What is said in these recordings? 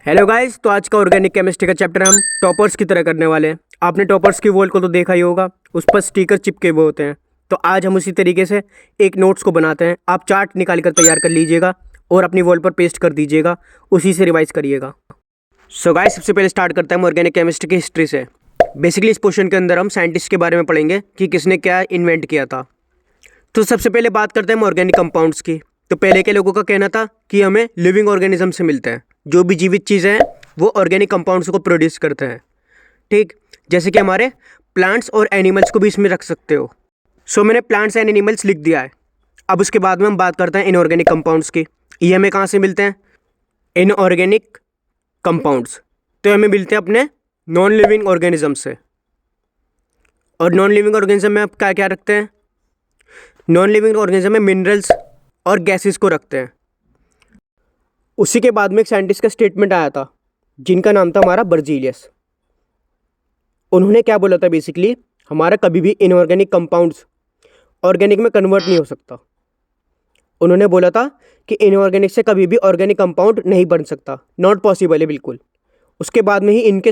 Hello guys, तो आज का ऑर्गेनिक केमिस्ट्री का चैप्टर हम टॉपर्स की तरह करने वाले हैं। आपने टॉपर्स की वॉल को तो देखा ही होगा, उस पर स्टिकर चिपके हुए होते हैं। तो आज हम उसी तरीके से एक नोट्स को बनाते हैं। आप चार्ट निकाल कर तैयार कर लीजिएगा और अपनी वॉल पर पेस्ट कर दीजिएगा, उसी से रिवाइज करिएगा। सो गाइस, सबसे पहले स्टार्ट करते हैं हम ऑर्गेनिक केमिस्ट्री की हिस्ट्री से। बेसिकली इस पोर्शन के अंदर हम साइंटिस्ट के बारे में पढ़ेंगे कि किसने क्या इन्वेंट किया था। तो सबसे पहले बात करते हैं हम ऑर्गेनिक कंपाउंड्स की। तो पहले के लोगों का कहना था कि हमें लिविंग ऑर्गेनिज्म से मिलते हैं, जो भी जीवित चीज़ें हैं वो ऑर्गेनिक कंपाउंड्स को प्रोड्यूस करते हैं। ठीक, जैसे कि हमारे प्लांट्स और एनिमल्स को भी इसमें रख सकते हो। सो मैंने प्लांट्स एंड एनिमल्स लिख दिया है। अब उसके बाद में हम बात करते हैं इनऑर्गेनिक कंपाउंड्स की। ये हमें कहाँ से मिलते हैं? इनऑर्गेनिक कंपाउंड्स तो हमें मिलते हैं अपने नॉन लिविंग ऑर्गेनिज्म से। और नॉन लिविंग ऑर्गेनिज्म में आप क्या क्या रखते हैं? नॉन लिविंग ऑर्गेनिज्म में मिनरल्स और गैसेस को रखते हैं। उसी के बाद में एक साइंटिस्ट का स्टेटमेंट आया था जिनका नाम था हमारा बर्जीलियस। उन्होंने क्या बोला था? बेसिकली हमारा कभी भी इनऑर्गेनिक कंपाउंड्स ऑर्गेनिक में कन्वर्ट नहीं हो सकता। उन्होंने बोला था कि इनऑर्गेनिक से कभी भी ऑर्गेनिक कंपाउंड नहीं बन सकता, नॉट पॉसिबल है बिल्कुल। उसके बाद में ही इनके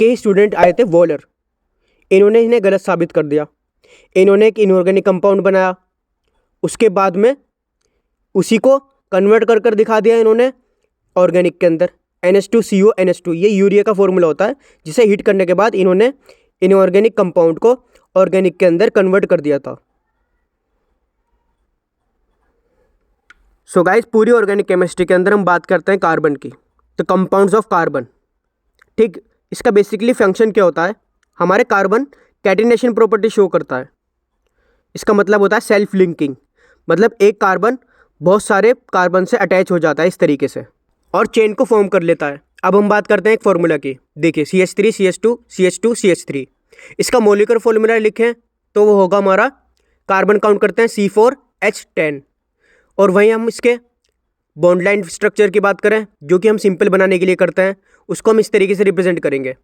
ही स्टूडेंट आए थे वॉलर। इन्होंने इन्हें गलत साबित कर दिया। इन्होंने एक इनऑर्गेनिक कंपाउंड बनाया, उसके बाद में उसी को कन्वर्ट कर कर दिखा दिया इन्होंने ऑर्गेनिक के अंदर। NH2CO NH2, ये यूरिया का फॉर्मूला होता है, जिसे हीट करने के बाद इन्होंने इनऑर्गेनिक कंपाउंड को ऑर्गेनिक के अंदर कन्वर्ट कर दिया था। सो गाइस, पूरी ऑर्गेनिक केमिस्ट्री के अंदर हम बात करते हैं कार्बन की। तो कंपाउंड्स ऑफ कार्बन, ठीक, इसका बेसिकली फंक्शन क्या होता है? हमारे कार्बन कैटिनेशन प्रॉपर्टी शो करता है। इसका मतलब होता है सेल्फ लिंकिंग, मतलब एक कार्बन बहुत सारे कार्बन से अटैच हो जाता है इस तरीके से और चेन को फॉर्म कर लेता है। अब हम बात करते हैं एक फॉर्मूला की। देखिए, CH3 CH2 CH2 CH3, इसका मॉलिक्यूलर फॉर्मूला लिखें तो वो होगा हमारा, कार्बन काउंट करते हैं C4H10। और वहीं हम इसके बॉन्ड लाइन स्ट्रक्चर की बात करें, जो कि हम सिंपल बनाने के लिए करते हैं, उसको हम इस तरीके से रिप्रेजेंट करेंगे।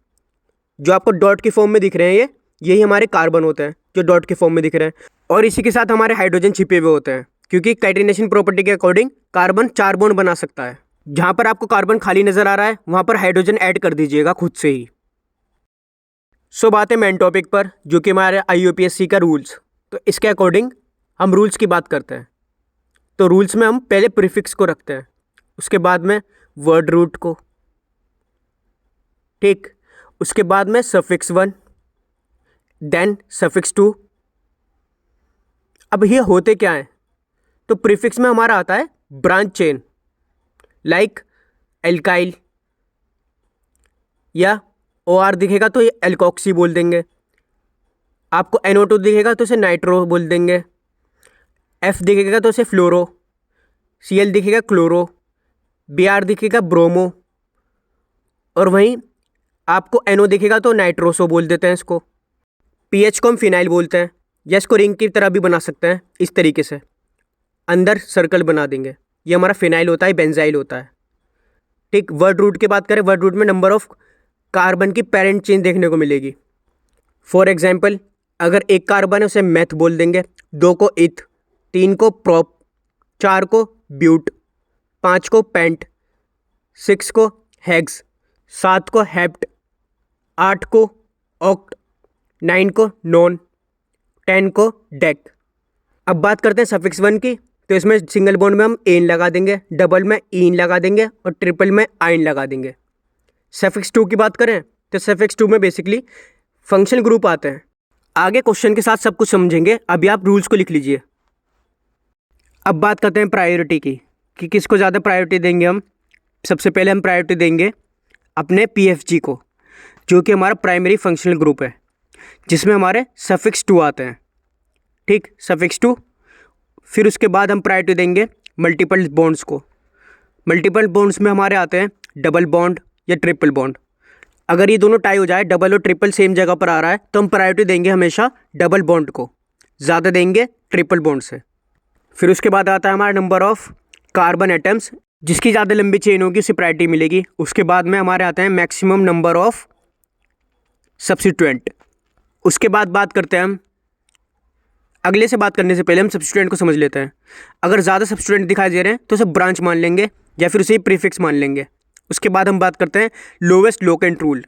जो आपको डॉट की फॉर्म में दिख रहे हैं, यही हमारे कार्बन होते हैं जो डॉट के फॉर्म में दिख रहे हैं। और इसी के साथ हमारे हाइड्रोजन छिपे हुए होते हैं, क्योंकि कैटिनेशन प्रॉपर्टी के अकॉर्डिंग कार्बन 4 बॉन्ड बना सकता है। जहाँ पर आपको कार्बन खाली नजर आ रहा है वहाँ पर हाइड्रोजन ऐड कर दीजिएगा खुद से ही। सो बात है मेन टॉपिक पर, जो कि हमारे IUPAC का रूल्स। तो इसके अकॉर्डिंग हम रूल्स की बात करते हैं। तो रूल्स में हम पहले प्रीफिक्स को रखते हैं, उसके बाद में वर्ड रूट को, ठीक, उसके बाद में सफिक्स 1, देन सफिक्स 2। अब ये होते क्या है? तो प्रीफिक्स में हमारा आता है ब्रांच चेन, लाइक एल्काइल, या OR दिखेगा तो ये एल्कोक्सी बोल देंगे। आपको NO2 दिखेगा तो इसे नाइट्रो बोल देंगे। F दिखेगा तो इसे फ्लोरो, Cl दिखेगा क्लोरो, Br दिखेगा ब्रोमो, और वहीं आपको NO दिखेगा तो नाइट्रोसो बोल देते हैं इसको। पीएच को हम फिनाइल बोलते हैं, या इसको रिंग की तरह भी बना सकते हैं, इस तरीके से अंदर सर्कल बना देंगे। ये हमारा फिनाइल होता है, बेंजाइल होता है, ठीक। वर्ड रूट की बात करें, वर्ड रूट में नंबर ऑफ कार्बन की पेरेंट चेन देखने को मिलेगी। फॉर एग्जाम्पल, अगर एक कार्बन है उसे मेथ बोल देंगे, 2 को इथ, 3 को प्रोप, 4 को ब्यूट, 5 को पेंट, 6 को हेक्स, 7 को हेप्ट, 8 को ऑक्ट, 9 को नॉन, 10 को डेक। अब बात करते हैं सफिक्स 1 की। तो इसमें सिंगल बॉन्ड में हम एन लगा देंगे, डबल में ईन लगा देंगे और ट्रिपल में आइन लगा देंगे। सफिक्स 2 की बात करें तो सफिक्स 2 में बेसिकली फंक्शनल ग्रुप आते हैं। आगे क्वेश्चन के साथ सब कुछ समझेंगे, अभी आप रूल्स को लिख लीजिए। अब बात करते हैं प्रायोरिटी की, कि किसको ज़्यादा प्रायोरिटी देंगे हम। सबसे पहले हम प्रायोरिटी देंगे अपने PFG को, जो कि हमारा प्राइमरी फंक्शनल ग्रुप है, जिसमें हमारे सफिक्स 2 आते हैं, ठीक, सफिक्स 2। फिर उसके बाद हम प्रायोरिटी देंगे मल्टीपल बॉन्ड्स को। मल्टीपल बॉन्ड्स में हमारे आते हैं डबल बॉन्ड या ट्रिपल बॉन्ड। अगर ये दोनों टाई हो जाए, डबल और ट्रिपल सेम जगह पर आ रहा है, तो हम प्रायोरिटी देंगे हमेशा डबल बॉन्ड को, ज़्यादा देंगे ट्रिपल बॉन्ड से। फिर उसके बाद आता है हमारा नंबर ऑफ कार्बन एटम्स, जिसकी ज़्यादा लंबी चेन होगी उसे प्रायोरिटी मिलेगी। उसके बाद में हमारे आते हैं मैक्सिमम नंबर ऑफ सब्स्टिट्यूएंट। उसके बाद बात करते हैं हम, अगले से बात करने से पहले हम सब्स्टिट्यूएंट को समझ लेते हैं। अगर ज़्यादा सब्स्टिट्यूएंट दिखाई दे रहे हैं तो उसे ब्रांच मान लेंगे, या फिर उसे प्रीफिक्स मान लेंगे। उसके बाद हम बात करते हैं लोवेस्ट लोकेंट रूल,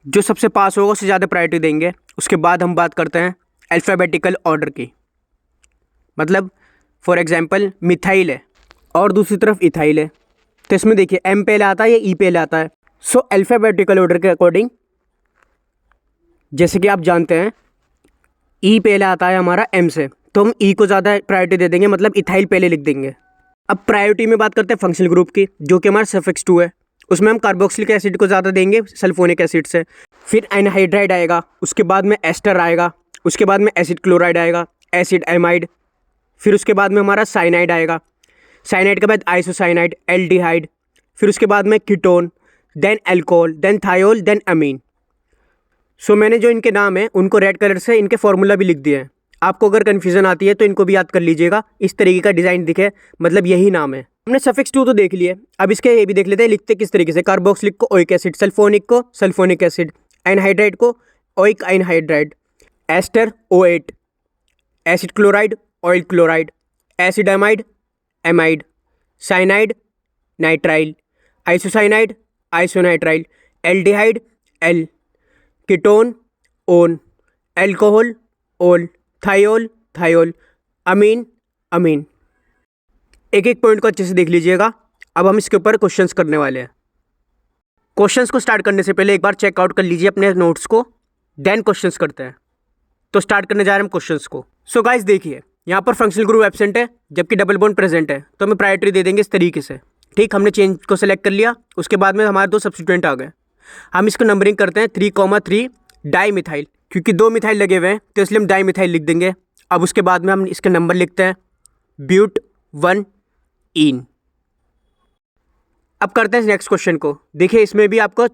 जो सबसे पास होगा उससे ज़्यादा प्रायोरिटी देंगे। उसके बाद हम बात करते हैं अल्फ़ाबेटिकल ऑर्डर की, मतलब फॉर एग्जांपल मिथाइल है और दूसरी तरफ इथाइल है, तो इसमें देखिए एम पहले आता है या ई पहले आता है। सो अल्फ़ाबेटिकल ऑर्डर के अकॉर्डिंग जैसे कि आप जानते हैं ई पहले आता है हमारा एम से, तो हम ई को ज़्यादा प्रायोरिटी दे देंगे, मतलब इथाइल पहले लिख देंगे। अब प्रायोरिटी में बात करते हैं फंक्शनल ग्रुप की, जो कि हमारा सफिक्स 2 है। उसमें हम कार्बोक्सिलिक एसिड को ज़्यादा देंगे सल्फोनिक एसिड से। फिर एनहाइड्राइड आएगा, उसके बाद में एस्टर आएगा, उसके बाद में एसिड क्लोराइड आएगा, एसिड एमाइड, फिर उसके बाद में हमारा साइनाइड आएगा, साइनाइड के बाद आइसोसाइनाइड, एल्डिहाइड, फिर उसके बाद में ketone, then alcohol, then thiol, then amine. So मैंने जो इनके नाम हैं उनको रेड कलर से इनके फॉर्मूला भी लिख दिए हैं। आपको अगर कन्फ्यूज़न आती है तो इनको भी याद कर लीजिएगा, इस तरीके का डिज़ाइन दिखे, मतलब यही नाम है। हमने सफिक्स 2 तो देख लिए, अब इसके ये भी देख लेते हैं लिखते किस तरीके से। कार्बोक्सिलिक को ओइक एसिड, सल्फोनिक को सल्फोनिक एसिड, एनहाइड्राइड को oic anhydride, ester O8, acid chloride oyl chloride, acid amide amide, cyanide nitrile, isocyanide isonitrile, aldehyde al, ketone one, alcohol ol, thiol thiol, amine amine. एक एक point को अच्छे से देख लीजिएगा। अब हम इसके ऊपर क्वेश्चंस करने वाले हैं। क्वेश्चंस को स्टार्ट करने से पहले एक बार चेकआउट कर लीजिए अपने नोट्स को, देन क्वेश्चंस करते हैं। तो स्टार्ट करने जा रहे हैं हम क्वेश्चंस को। सो गाइस देखिए, यहाँ पर फंक्शनल ग्रुप एब्सेंट है जबकि डबल बॉन्ड प्रेजेंट है, तो हमें प्रायोरिटी दे देंगे इस तरीके से। ठीक, हमने चेंज को सेलेक्ट कर लिया, उसके बाद में हमारे 2 सब्स्टिट्यूएंट आ गए। हम इसको नंबरिंग करते हैं 3,3 डाई मिथाइल, क्योंकि 2 मिथाइल लगे हुए हैं तो इसलिए हम डाई मिथाइल लिख देंगे। अब उसके बाद में हम इसके नंबर लिखते हैं ब्यूट 1 इन। अब करते हैं नेक्स्ट क्वेश्चन को। देखिए इसमें भी आपको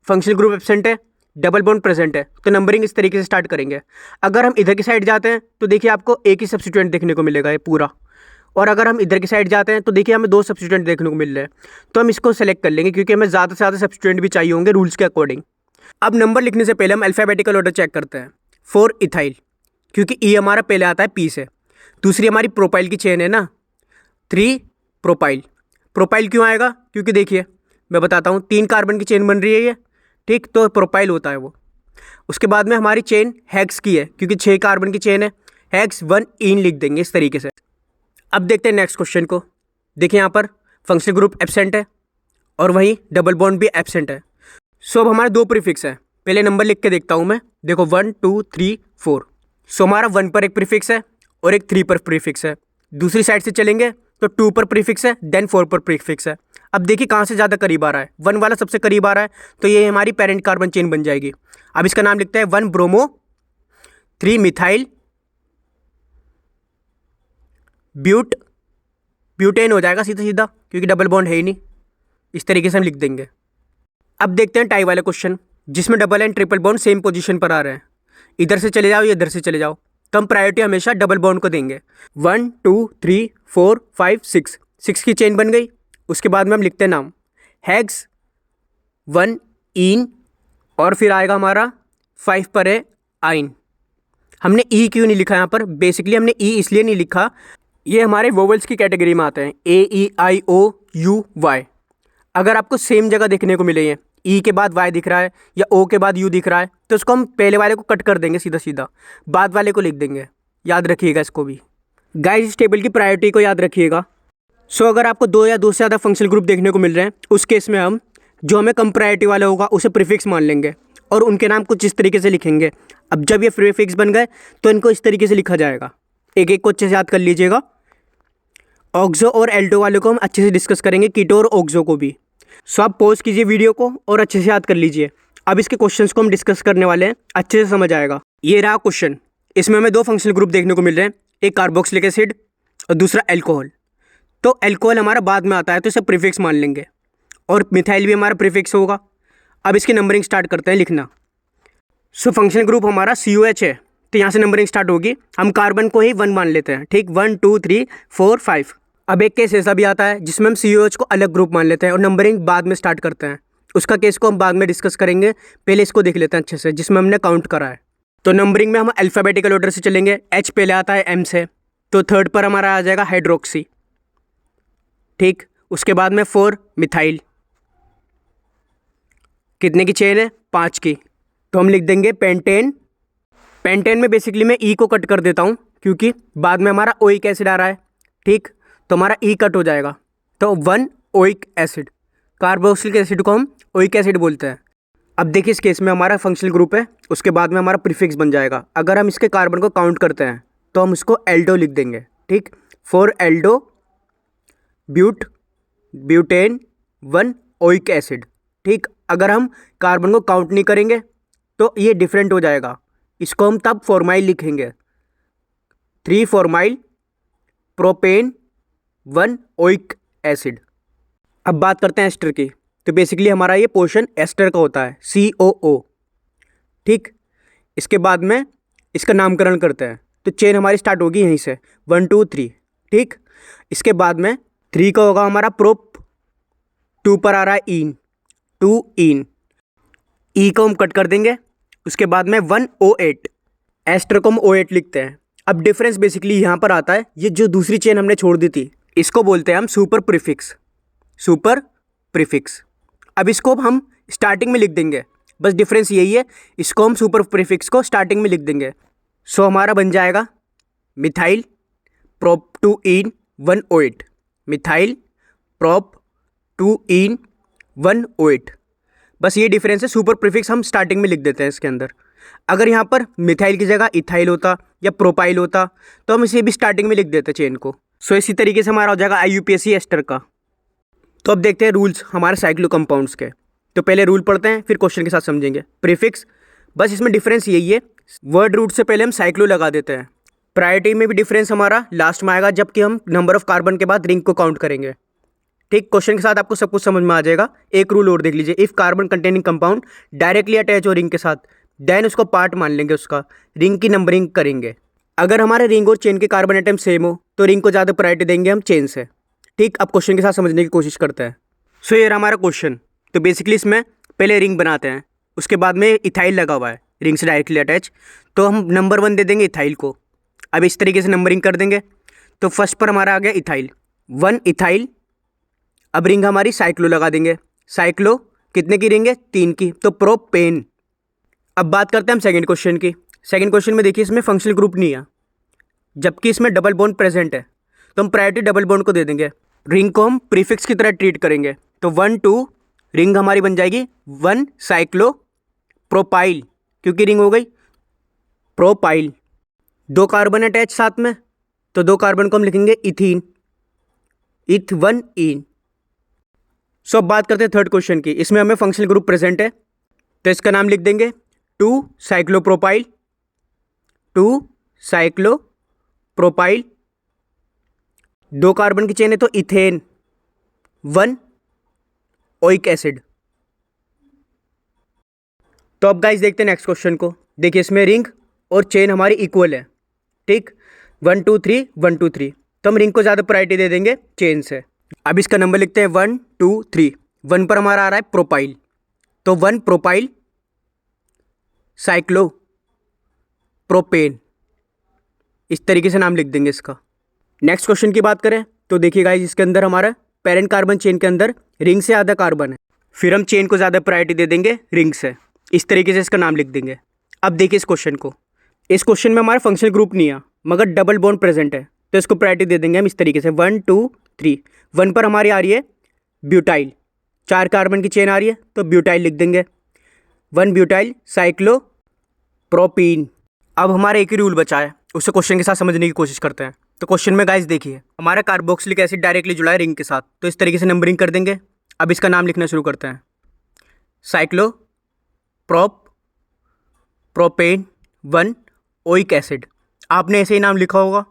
फंक्शनल ग्रुप एब्सेंट है, डबल बॉन्ड प्रेजेंट है, तो नंबरिंग इस तरीके से स्टार्ट करेंगे। अगर हम इधर की साइड जाते हैं तो देखिए आपको एक ही सब्स्टिट्यूएंट देखने को मिलेगा ये पूरा, और अगर हम इधर की साइड जाते हैं तो देखिए हमें 2 सब्स्टिट्यूएंट देखने को मिल रहे हैं, तो हम इसको सेलेक्ट कर लेंगे क्योंकि हमें ज़्यादा से ज़्यादा सब्स्टिट्यूएंट भी चाहिए होंगे रूल्स के अकॉर्डिंग। अब नंबर लिखने से पहले हम अल्फ़ाबेटिकल ऑर्डर चेक करते हैं फॉर इथाइल, क्योंकि ई हमारा पहले आता है पी से। दूसरी हमारी प्रोपाइल की चेन है ना, 3 प्रोपाइल। प्रोपाइल क्यों आएगा, क्योंकि देखिए मैं बताता हूँ, 3 कार्बन की चेन बन रही है ये, ठीक, तो प्रोपाइल होता है वो। उसके बाद में हमारी चेन हेक्स की है, क्योंकि 6 कार्बन की चेन है, हेक्स 1 इन लिख देंगे इस तरीके से। अब देखते हैं नेक्स्ट क्वेश्चन को। देखिए यहाँ पर फंक्शनल ग्रुप एब्सेंट है और वहीं डबल बॉन्ड भी एब्सेंट है। सो अब हमारे 2 प्रीफिक्स हैं, पहले नंबर लिख के देखता हूँ मैं। देखो 1 2 3 4। सो हमारा 1 पर एक प्रीफिक्स है और एक 3 पर प्रीफिक्स है। दूसरी साइड से चलेंगे तो 2 पर प्रीफिक्स है, देन 4 पर प्रीफिक्स है। अब देखिए कहाँ से ज़्यादा करीब आ रहा है, 1 वाला सबसे करीब आ रहा है, तो ये हमारी पेरेंट कार्बन चेन बन जाएगी। अब इसका नाम लिखते हैं 1 ब्रोमो 3 मिथाइल ब्यूट, ब्यूटेन हो जाएगा सीधा सीधा, क्योंकि डबल बॉन्ड है ही नहीं। इस तरीके से हम लिख देंगे। अब देखते हैं टाई वाला क्वेश्चन, जिसमें double and triple bond same position पर आ रहे हैं। इधर से चले जाओ या इधर से चले जाओ, तो हम प्रायोरिटी हमेशा डबल बॉन्ड को देंगे। 1 2 3 4 5 6, 6 की चेन बन गई। उसके बाद में हम लिखते हैं नाम हेक्स 1 इन, और फिर आएगा हमारा 5 पर है आइन। हमने ई क्यों नहीं लिखा यहाँ पर, बेसिकली हमने ई इसलिए नहीं लिखा, ये हमारे वोवल्स की कैटेगरी में आते हैं, AEIOUY। अगर आपको सेम जगह देखने को मिले हैं, ई के बाद वाई दिख रहा है या ओ के बाद यू दिख रहा है, तो उसको हम पहले वाले को कट कर देंगे सीधा सीधा, बाद वाले को लिख देंगे। याद रखिएगा इसको भी। गाइस इस टेबल की प्रायोरिटी को याद रखिएगा। सो अगर आपको 2 या 2 से ज़्यादा फंक्शनल ग्रुप देखने को मिल रहे हैं, उस केस में हम जो हमें कम प्रायोरिटी वाला होगा उसे प्रीफिक्स मान लेंगे और उनके नाम कुछ इस तरीके से लिखेंगे। अब जब ये प्रीफिक्स बन गए तो इनको इस तरीके से लिखा जाएगा। एक एक को अच्छे से याद कर लीजिएगा। ऑक्सो और एल्डो वाले को हम अच्छे से डिस्कस करेंगे, कीटो और ऑक्सो को भी। सो आप पॉज कीजिए वीडियो को और अच्छे से याद कर लीजिए। अब इसके क्वेश्चंस को हम डिस्कस करने वाले हैं, अच्छे से समझ आएगा। ये रहा क्वेश्चन, इसमें हमें 2 फंक्शनल ग्रुप देखने को मिल रहे हैं, एक कार्बोक्सिलिक एसिड और दूसरा एल्कोहल। तो एल्कोहल हमारा बाद में आता है तो इसे प्रीफिक्स मान लेंगे, और मिथाइल भी हमारा प्रीफिक्स होगा। अब इसकी नंबरिंग स्टार्ट करते हैं लिखना। सो फंक्शनल ग्रुप हमारा COH है, तो यहाँ से नंबरिंग स्टार्ट होगी। हम कार्बन को ही 1 मान लेते हैं, ठीक, 1 2 3 4 5। अब एक केस ऐसा भी आता है जिसमें हम COH को अलग ग्रुप मान लेते हैं और नंबरिंग बाद में स्टार्ट करते हैं। उसका केस को हम बाद में डिस्कस करेंगे, पहले इसको देख लेते हैं अच्छे से, जिसमें हमने काउंट करा है। तो नंबरिंग में हम अल्फ़ाबेटिकल ऑर्डर से चलेंगे। H पहले आता है M से, तो 3rd पर हमारा आ जाएगा हाइड्रोक्सी, ठीक। उसके बाद में 4 मिथाइल, कितने की चेन है? 5 की। तो हम लिख देंगे पेंटेन। पेंटेन में बेसिकली मैं ई को कट कर देता हूँ क्योंकि बाद में हमारा ओइक एसिड आ रहा है, ठीक। तो हमारा ई कट हो जाएगा, तो 1 ओइक एसिड। कार्बोक्सिलिक एसिड को हम ओइक एसिड बोलते हैं। अब देखिए इस केस में हमारा फंक्शनल ग्रुप है, उसके बाद में हमारा प्रीफिक्स बन जाएगा। अगर हम इसके कार्बन को काउंट करते हैं तो हम इसको एल्डो लिख देंगे, ठीक। 4 एल्डो ब्यूटेन 1 ओइक एसिड, ठीक। अगर हम कार्बन को काउंट नहीं करेंगे तो ये डिफरेंट हो जाएगा, इसको हम तब फॉर्माइल लिखेंगे। 3 फॉर्माइल प्रोपेन 1 ओइक एसिड। अब बात करते हैं एस्टर की। तो बेसिकली हमारा ये पोर्शन एस्टर का होता है, COO, ठीक। इसके बाद में इसका नामकरण करते हैं, तो चेन हमारी स्टार्ट होगी यहीं से 1 2 3, ठीक। इसके बाद में 3 का होगा हमारा प्रोप, 2 पर आ रहा है इन, 2 इन। ई को हम कट कर देंगे, उसके बाद में 1 O8, एस्टर को हम O8 लिखते हैं। अब डिफरेंस बेसिकली यहाँ पर आता है, ये जो दूसरी चेन हमने छोड़ दी थी इसको बोलते हैं हम सुपर प्रीफिक्स, सुपर प्रीफिक्स। अब इसको हम स्टार्टिंग में लिख देंगे, बस डिफरेंस यही है, इसको हम सुपर प्रीफिक्स को स्टार्टिंग में लिख देंगे। सो हमारा बन जाएगा मिथाइल प्रोप 2 इन 1 O8, मिथाइल प्रोप 2 इन 1 O8। बस ये डिफरेंस है, सुपर प्रीफिक्स हम स्टार्टिंग में लिख देते हैं इसके अंदर। अगर यहाँ पर मिथाइल की जगह इथाइल होता या प्रोपाइल होता तो हम इसे भी स्टार्टिंग में लिख देते चेन को। सो इसी तरीके से हमारा हो जाएगा IUPAC एस्टर का। तो अब देखते हैं रूल्स हमारे साइक्लो कंपाउंड्स के। तो पहले रूल पढ़ते हैं, फिर क्वेश्चन के साथ समझेंगे। प्रीफिक्स, बस इसमें डिफरेंस यही है, वर्ड रूट से पहले हम साइक्लो लगा देते हैं। प्रायोरिटी में भी डिफरेंस हमारा लास्ट में आएगा जबकि हम नंबर ऑफ कार्बन के बाद रिंग को काउंट करेंगे, ठीक। क्वेश्चन के साथ आपको सब कुछ समझ में आ जाएगा। एक रूल और देख लीजिए, if carbon containing compound directly attach हो रिंग के साथ देन उसको पार्ट मान लेंगे, उसका रिंग की नंबरिंग करेंगे। अगर हमारे रिंग और चेन के कार्बन आइटम सेम हो तो रिंग को ज़्यादा प्रायोरिटी देंगे हम चेन से, ठीक। अब क्वेश्चन के साथ समझने की कोशिश करते हैं। सो ये रहा हमारा क्वेश्चन। तो बेसिकली इसमें पहले रिंग बनाते हैं, उसके बाद में इथाइल लगा हुआ है रिंग से डायरेक्टली अटैच, तो हम नंबर 1 दे देंगे इथाइल को। अब इस तरीके से नंबरिंग कर देंगे। तो फर्स्ट पर हमारा आ गया इथाइल, 1 इथाइल। अब रिंग हमारी साइक्लो लगा देंगे, साइक्लो कितने की रिंग है? 3 की, तो प्रोपेन। अब बात करते हैं हम सेकंड क्वेश्चन की। सेकंड क्वेश्चन में देखिए इसमें फंक्शनल ग्रुप नहीं है, जबकि इसमें डबल बॉन्ड प्रेजेंट है, तो हम प्रायोरिटी डबल बॉन्ड को दे देंगे। रिंग को हम प्रीफिक्स की तरह ट्रीट करेंगे, तो 1 2 रिंग हमारी बन जाएगी 1 साइक्लो प्रोपाइल, क्योंकि रिंग हो गई प्रोपाइल। 2 कार्बन अटैच साथ में, तो 2 कार्बन को हम लिखेंगे इथीन, इथ 1 इन। सो अब बात करते हैं थर्ड क्वेश्चन की। इसमें हमें फंक्शनल ग्रुप प्रेजेंट है, तो इसका नाम लिख देंगे 2 साइक्लोप्रोपाइल, 2 साइक्लोप्रोपाइल। 2 कार्बन की चेन है तो इथेन 1 ओइक एसिड। तो अब गाइस देखते हैं नेक्स्ट क्वेश्चन को। देखिए इसमें रिंग और चेन हमारी इक्वल है, ठीक। 1 2 3 1 2 3, तो हम रिंग को ज़्यादा प्रायोरिटी दे देंगे चेन से। अब इसका नंबर लिखते हैं 1 2 3। 1 पर हमारा आ रहा है प्रोपाइल, तो 1 प्रोपाइल साइक्लो प्रोपेन, इस तरीके से नाम लिख देंगे इसका। नेक्स्ट क्वेश्चन की बात करें तो देखिए गाइस इसके अंदर हमारा पेरेंट कार्बन चेन के अंदर रिंग से आधा कार्बन है, फिर हम चेन को ज़्यादा प्रायोरिटी दे देंगे रिंग से, इस तरीके से इसका नाम लिख देंगे। अब देखिए इस क्वेश्चन को। इस क्वेश्चन में हमारा फंक्शनल ग्रुप नहीं है मगर डबल बॉन्ड प्रेजेंट है, तो इसको प्रायोरिटी दे देंगे हम इस तरीके से 1 2 3। 1 पर हमारी आ रही है ब्यूटाइल, 4 कार्बन की चेन आ रही है तो ब्यूटाइल लिख देंगे, 1 ब्यूटाइल साइक्लो प्रोपीन। अब हमारा एक ही रूल बचा है, उससे क्वेश्चन के साथ समझने की कोशिश करते हैं। तो क्वेश्चन में गाइस देखिए हमारा कार्बोक्सिलिक एसिड डायरेक्टली जुड़ा है रिंग के साथ, तो इस तरीके से नंबरिंग कर देंगे। अब इसका नाम लिखना शुरू करते हैं, साइक्लो प्रोपेन 1 ओइक एसिड। आपने ऐसे ही नाम लिखा होगा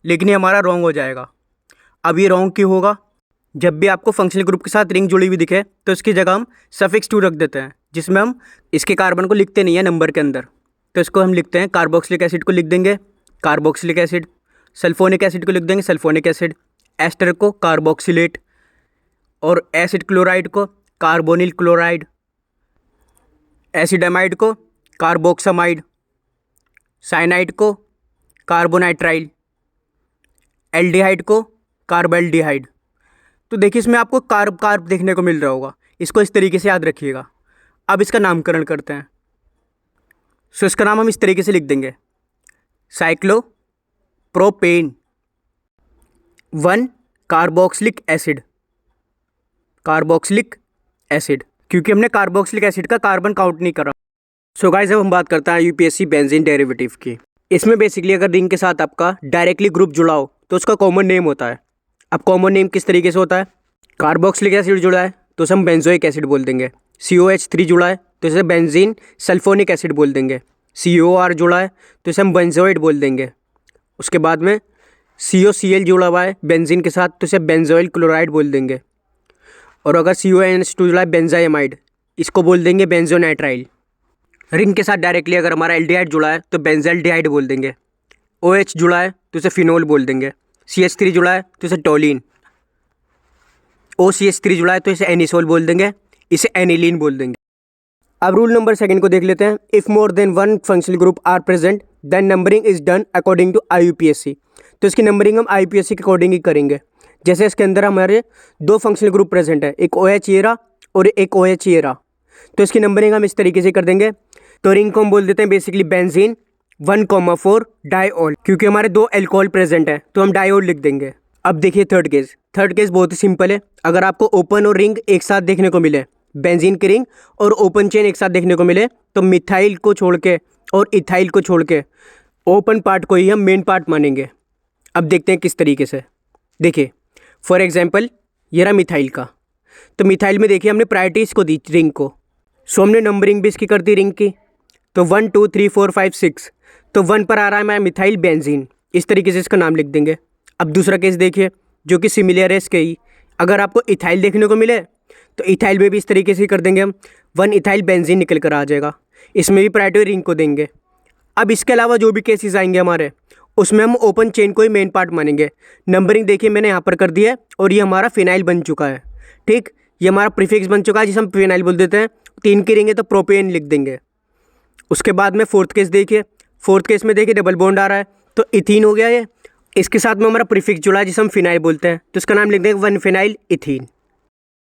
लेकिन ये हमारा रॉन्ग हो जाएगा। अब ये रॉन्ग क्यों होगा? जब भी आपको फंक्शनल ग्रुप के साथ रिंग जुड़ी हुई दिखे तो इसकी जगह हम सफिक्स 2 रख देते हैं, जिसमें हम इसके कार्बन को लिखते नहीं है नंबर के अंदर। तो इसको हम लिखते हैं कार्बोक्सिलिक एसिड को लिख देंगे कार्बोक्सिलिक एसिड, सल्फोनिक एसिड को लिख देंगे सल्फोनिक एसिड, एस्टर को कार्बोक्सिलेट और एसिड क्लोराइड को कार्बोनिल क्लोराइड, एसिडामाइड को कार्बोक्सामाइड, साइनाइड को कार्बोनाइट्राइल, एल्डिहाइड को कार्बल्डिहाइड। तो देखिए इसमें आपको कार्ब देखने को मिल रहा होगा, इसको इस तरीके से याद रखिएगा। अब इसका नामकरण करते हैं। सो इसका नाम हम इस तरीके से लिख देंगे, cyclopropane 1 carboxylic acid, carboxylic acid, क्योंकि हमने कार्बोक्सिलिक एसिड का कार्बन काउंट नहीं करा। सो गाइस अब हम बात करते हैं यूपीएससी बेंजीन डेरिवेटिव की। इसमें बेसिकली अगर रिंग के साथ आपका डायरेक्टली ग्रुप जुड़ा हो तो उसका कॉमन नेम होता है। अब कॉमन नेम किस तरीके से होता है, कार्बोक्सिलिक एसिड जुड़ा है तो उसे हम बेंजोइक एसिड बोल देंगे, COH3 जुड़ा है तो इसे बेंजीन सल्फोनिक एसिड बोल देंगे, COR जुड़ा है तो इसे हम बेंजोइड बोल देंगे। उसके बाद में COCl जुड़ा हुआ है बेंजीन के साथ तो इसे बेंजोइल क्लोराइड बोल देंगे। और अगर CONH2 जुड़ा है बेंजाइमाइड, इसको बोल देंगे बेंजोनाइट्राइल। रिंग के साथ डायरेक्टली अगर हमारा एल्डिहाइड जुड़ा है तो बेंजाल्डिहाइड बोल देंगे, OH जुड़ा है तो इसे फिनोल बोल देंगे, CH3 जुड़ा है तो इसे टोलिन, OCH3 जुड़ा है तो इसे एनिसोल बोल देंगे, इसे एनिलीन बोल देंगे। अब रूल नंबर 2 को देख लेते हैं। If more than 1 functional group are present then numbering is done according to IUPAC। तो इसकी नंबरिंग हम IUPAC के अकॉर्डिंग ही करेंगे। जैसे इसके अंदर हमारे 2 फंक्शनल ग्रुप प्रेजेंट है, एक OH एरा और एक OH एरा, तो इसकी नंबरिंग हम इस तरीके से कर देंगे। तो रिंग को हम बोल देते हैं बेसिकली बेंजीन 1,4 डाइऑल, क्योंकि हमारे 2 एल्कोहल प्रेजेंट है तो हम डाइऑल लिख देंगे। अब देखिए थर्ड केस बहुत ही सिंपल है। अगर आपको ओपन और रिंग एक साथ देखने को मिले, बेंजीन की रिंग और ओपन चेन एक साथ देखने को मिले, तो मिथाइल को छोड़ के और इथाइल को छोड़ के ओपन पार्ट को ही हम मेन पार्ट मानेंगे। अब देखते हैं किस तरीके से। देखिए फॉर एग्जांपल ये रहा मिथाइल का, तो मिथाइल में देखिए हमने प्रायोरिटी इसको दी रिंग को, सो हमने नंबरिंग भी इसकी कर दी रिंग की। तो 1 2 3 4 5 6, तो 1 पर आ रहा है हमारा मिथाइल बेंजीन, इस तरीके से इसका नाम लिख देंगे। अब दूसरा केस देखिए जो कि सिमिलर है इसके ही, अगर आपको इथाइल देखने को मिले तो इथाइल में भी इस तरीके से ही कर देंगे हम, 1 इथाइल बेंजीन निकल कर आ जाएगा, इसमें भी प्रायोरिटी रिंग को देंगे। अब इसके अलावा जो भी केसेस आएंगे हमारे, उसमें हम ओपन चेन को ही मेन पार्ट मानेंगे। नंबरिंग देखिए मैंने यहाँ पर कर दी है और ये हमारा फिनाइल बन चुका है। ठीक, ये हमारा प्रीफिक्स बन चुका है जिसे हम फिनाइल बोल देते हैं। 3 की रिंग है तो प्रोपेन लिख देंगे। उसके बाद में फोर्थ केस देखिए, फोर्थ केस में देखिए डबल बॉन्ड आ रहा है तो इथीन हो गया ये। इसके साथ में हमारा प्रीफिक्स जुड़ा है जिसे हम फिनाइल बोलते हैं, तो इसका नाम लिख देंगे 1 फिनाइल इथीन।